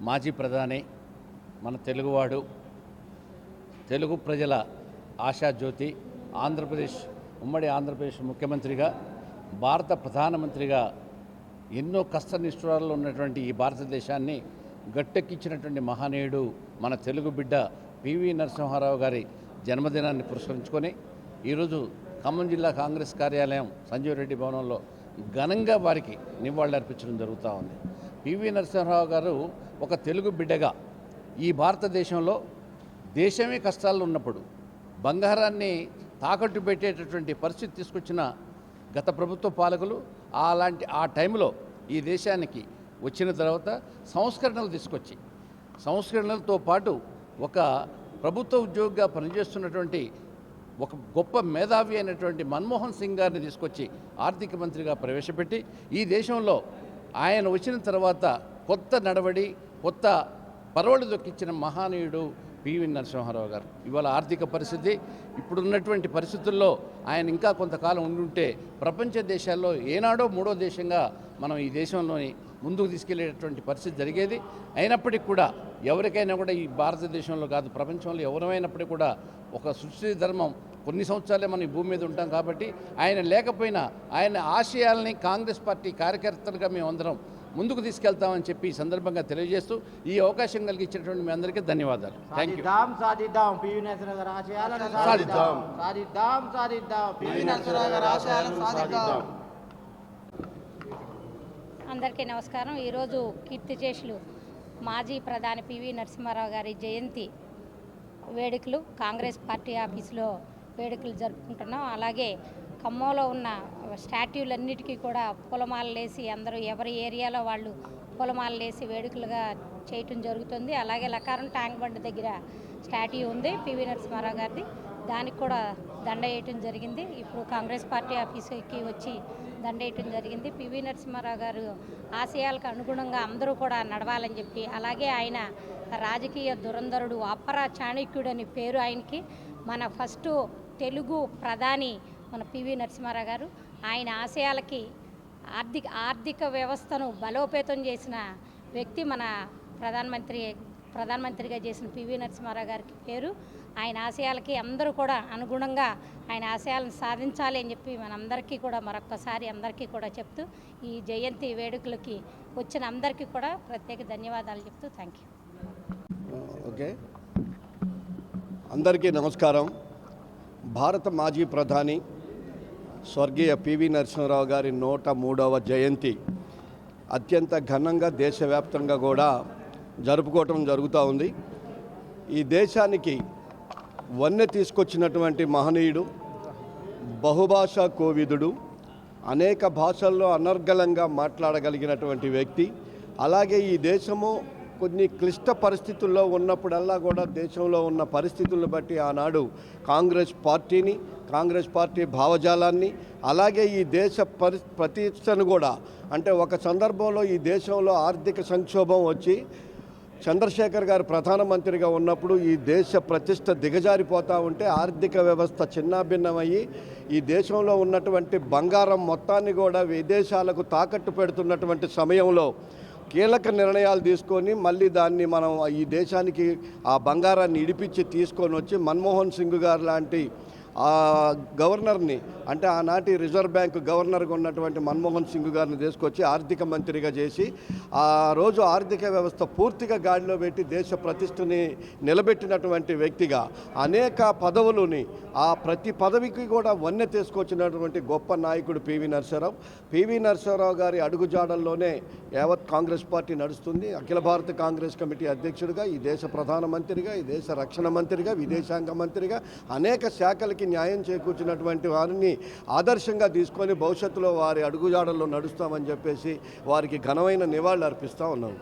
మాజీ ప్రధాని, మన తెలుగువాడు, తెలుగు ప్రజల ఆశాజ్యోతి, ఉమ్మడి ఆంధ్రప్రదేశ్ ముఖ్యమంత్రిగా, భారత ప్రధానమంత్రిగా ఎన్నో కష్టనిష్ఠురాల్లో ఉన్నటువంటి ఈ భారతదేశాన్ని గట్టెక్కించినటువంటి మహనీయుడు మన తెలుగు బిడ్డ పివి నరసింహారావు గారి జన్మదినాన్ని పురస్కరించుకొని ఈరోజు ఖమ్మం జిల్లా కాంగ్రెస్ కార్యాలయం సంజీవ్ రెడ్డి భవనంలో ఘనంగా వారికి నివాళులర్పించడం జరుగుతూ ఉంది. పివి నరసింహారావు గారు ఒక తెలుగు బిడ్డగా ఈ భారతదేశంలో దేశమే కష్టాల్లో ఉన్నప్పుడు బంగారాన్ని తాకట్టు పెట్టేటటువంటి పరిస్థితి తీసుకొచ్చిన గత ప్రభుత్వ పాలకులు ఆ టైంలో ఈ దేశానికి వచ్చిన తర్వాత సంస్కరణలు తీసుకొచ్చి సంస్కరణలతో పాటు ఒక ప్రభుత్వ ఉద్యోగిగా పనిచేస్తున్నటువంటి ఒక గొప్ప మేధావి అయినటువంటి మన్మోహన్ సింగ్ గారిని తీసుకొచ్చి ఆర్థిక మంత్రిగా ప్రవేశపెట్టి ఈ దేశంలో ఆయన వచ్చిన తర్వాత కొత్త నడవడి, కొత్త పరవళ్ళు దొక్కించిన మహానీయుడు పివి నరసింహారావు గారు. ఇవాళ ఆర్థిక పరిస్థితి ఇప్పుడున్నటువంటి పరిస్థితుల్లో ఆయన ఇంకా కొంతకాలం ఉండుంటే ప్రపంచ దేశాల్లో ఏనాడో మూడో దేశంగా మనం ఈ దేశంలోని ముందుకు తీసుకెళ్లేటటువంటి పరిస్థితి జరిగేది. అయినప్పటికీ కూడా ఎవరికైనా కూడా ఈ భారతదేశంలో కాదు ప్రపంచంలో ఎవరైనప్పటికీ కూడా ఒక సృష్టి ధర్మం కొన్ని సంవత్సరాలే మనం ఈ భూమి మీద ఉంటాం కాబట్టి ఆయన లేకపోయినా ఆయన ఆశయాల్ని కాంగ్రెస్ పార్టీ కార్యకర్తలుగా మేమందరం ముందుకు తీసుకెళ్తామని చెప్పి ఈ సందర్భంగా తెలియజేస్తూ ఈ అవకాశం కలిగించినటువంటి మీ అందరికీ ధన్యవాదాలు. Thank you. అందరికీ నమస్కారం. ఈరోజు కీర్తిశేషులు మాజీ ప్రధాని పివి నరసింహారావు గారి జయంతి వేడుకలు కాంగ్రెస్ పార్టీ ఆఫీసులో వేడుకలు జరుపుకుంటున్నాం. అలాగే ఖమ్మంలో ఉన్న స్టాట్యూలన్నిటికీ కూడా పూలమాలలు వేసి అందరూ ఎవరి ఏరియాలో వాళ్ళు పూలమాలలు వేసి వేడుకలుగా చేయటం జరుగుతుంది. అలాగే లకారం ట్యాంక్ బండ్ దగ్గర స్టాట్యూ ఉంది పివి నరసింహారావు గారిది, దానికి కూడా దండ వేయటం జరిగింది. ఇప్పుడు కాంగ్రెస్ పార్టీ ఆఫీసుకి వచ్చి దండ వేయటం జరిగింది. పివి నరసింహారావు గారు ఆశయాలకు అనుగుణంగా అందరూ కూడా నడవాలని చెప్పి, అలాగే ఆయన రాజకీయ దురంధరుడు, అపర చాణక్యుడు అని పేరు ఆయనకి. మన ఫస్ట్ తెలుగు ప్రధాని మన పివి నరసింహారావు గారు. ఆయన ఆశయాలకి ఆర్థిక వ్యవస్థను బలోపేతం చేసిన వ్యక్తి మన ప్రధానమంత్రిగా చేసిన పివి నరసింహారావు గారికి పేరు. ఆయన ఆశయాలకి అందరూ కూడా అనుగుణంగా ఆయన ఆశయాలను సాధించాలి అని చెప్పి మనందరికీ కూడా మరొక్కసారి అందరికీ కూడా చెప్తూ ఈ జయంతి వేడుకలకి వచ్చిన అందరికీ కూడా ప్రత్యేక ధన్యవాదాలు చెప్తూ థ్యాంక్ యూ. ఓకే, అందరికీ నమస్కారం. భారత మాజీ ప్రధాని స్వర్గీయ పివి నరసింహారావు గారి 103వ జయంతి అత్యంత ఘనంగా దేశవ్యాప్తంగా కూడా జరుపుకోవటం జరుగుతూ ఉంది. ఈ దేశానికి వన్నె తీసుకొచ్చినటువంటి మహనీయుడు, బహుభాషా కోవిదుడు, అనేక భాషల్లో అనర్గళంగా మాట్లాడగలిగినటువంటి వ్యక్తి. అలాగే ఈ దేశము కొన్ని క్లిష్ట పరిస్థితుల్లో ఉన్నప్పుడల్లా కూడా దేశంలో ఉన్న పరిస్థితులను బట్టి ఆనాడు కాంగ్రెస్ పార్టీ భావజాలాన్ని, అలాగే ఈ దేశ ప్రతిష్టను కూడా, అంటే ఒక సందర్భంలో ఈ దేశంలో ఆర్థిక సంక్షోభం వచ్చి చంద్రశేఖర్ గారు ప్రధానమంత్రిగా ఉన్నప్పుడు ఈ దేశ ప్రతిష్ట దిగజారిపోతూ ఉంటే ఆర్థిక వ్యవస్థ చిన్నాభిన్నమయ్యి ఈ దేశంలో ఉన్నటువంటి బంగారం మొత్తాన్ని కూడా విదేశాలకు తాకట్టు పెడుతున్నటువంటి సమయంలో కీలక నిర్ణయాలు తీసుకొని మళ్ళీ దాన్ని మనం ఈ దేశానికి ఆ బంగారాన్ని ఇడిపించి తీసుకొని వచ్చి మన్మోహన్ సింగ్ గారు లాంటి గవర్నర్ని, అంటే ఆనాటి రిజర్వ్ బ్యాంక్ గవర్నర్గా ఉన్నటువంటి మన్మోహన్ సింగ్ గారిని తీసుకొచ్చి ఆర్థిక మంత్రిగా చేసి ఆ రోజు ఆర్థిక వ్యవస్థ పూర్తిగా గాడిలో పెట్టి దేశ ప్రతిష్టని నిలబెట్టినటువంటి వ్యక్తిగా అనేక పదవులని ఆ ప్రతి పదవికి కూడా వన్నె తీసుకొచ్చినటువంటి గొప్ప నాయకుడు పివి నరసింహారావు గారి అడుగుజాడల్లోనే యావత్ కాంగ్రెస్ పార్టీ నడుస్తుంది. అఖిల భారత కాంగ్రెస్ కమిటీ అధ్యక్షుడిగా, ఈ దేశ ప్రధానమంత్రిగా, ఈ దేశ రక్షణ మంత్రిగా, విదేశాంగ మంత్రిగా అనేక శాఖలకి న్యాయం చేకూర్చినటువంటి వారిని ఆదర్శంగా తీసుకొని భవిష్యత్తులో వారి అడుగుజాడల్లో నడుస్తామని చెప్పేసి వారికి ఘనమైన నివాళులు అర్పిస్తూ ఉన్నాం.